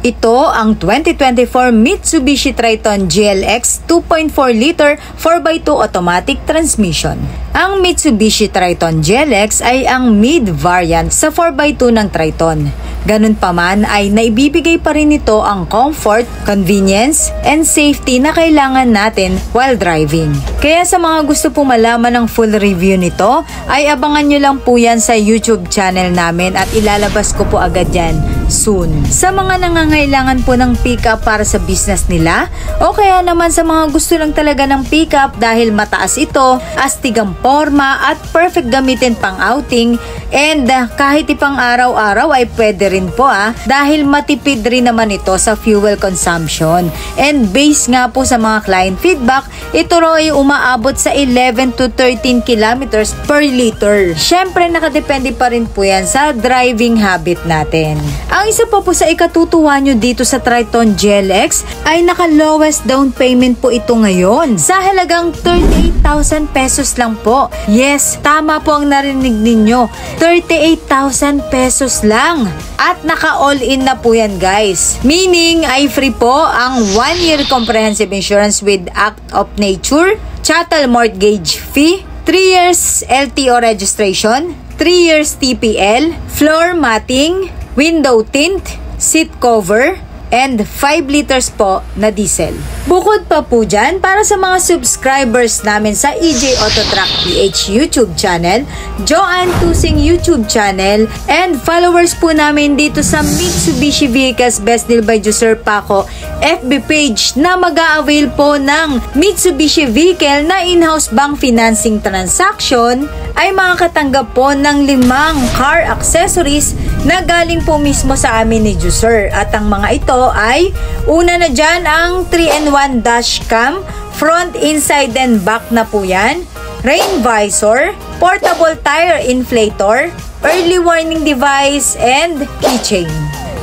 Ito ang 2024 Mitsubishi Triton GLX 2.4 liter 4x2 automatic transmission. Ang Mitsubishi Triton GLX ay ang mid-variant sa 4x2 ng Triton. Ganun pa man ay naibibigay pa rin ito ang comfort, convenience, and safety na kailangan natin while driving. Kaya sa mga gusto pong malaman ng full review nito, ay abangan nyo lang po yan sa YouTube channel namin at ilalabas ko po agad yan soon. Sa mga nangangailangan po ng pickup para sa business nila, o kaya naman sa mga gusto lang talaga ng pickup dahil mataas ito, astig ang forma at perfect gamitin pang outing, and kahit ipang araw-araw ay pwede rin po dahil matipid rin naman ito sa fuel consumption. And based nga po sa mga client feedback, ito raw ay umaabot sa 11 to 13 kilometers per liter. Syempre nakadepende pa rin po yan sa driving habit natin. Ang isa pa po sa ikatutuwa nyo dito sa Triton GLX ay naka-lowest down payment po ito ngayon sa halagang 38,000 pesos lang po. Yes, tama po ang narinig ninyo. 38,000 pesos lang. At naka-all-in na po yan guys. Meaning ay free po ang 1-year comprehensive insurance with Act of Nature, chattel mortgage fee, 3 years LTO registration, 3 years TPL, floor matting, window tint, seat cover, and 5 liters po na diesel. Bukod pa po dyan, para sa mga subscribers namin sa EJ Auto Track PH YouTube channel, Joanne Tusing YouTube channel, and followers po namin dito sa Mitsubishi Vehicles Best Deal by Juser Paco FB page na mag-a-avail po ng Mitsubishi vehicle na in-house bank financing transaction, ay makakatanggap po ng 5 car accessories na galing po mismo sa amin ni Juser. At ang mga ito ay, una na dyan ang 3-in-1 dashcam, front, inside, and back na po yan, rain visor, portable tire inflator, early warning device, and keychain.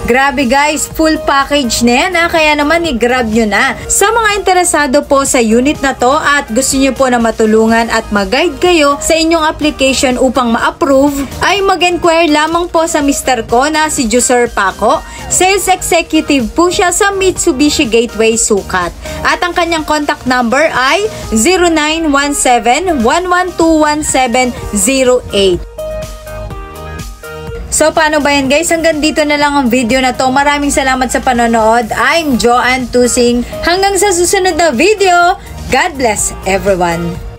Grabe guys, full package na yan kaya naman i-grab nyo na. Sa mga interesado po sa unit na to at gusto nyo po na matulungan at mag-guide kayo sa inyong application upang ma-approve, ay mag-inquire lamang po sa Mr. ko na si Juser Paco. Sales Executive po siya sa Mitsubishi Gateway Sukat. At ang kanyang contact number ay 0917-112-1708. So, paano ba yan guys? Hanggang dito na lang ang video na to. Maraming salamat sa panonood. I'm Joanne Tusing. Hanggang sa susunod na video, God bless everyone.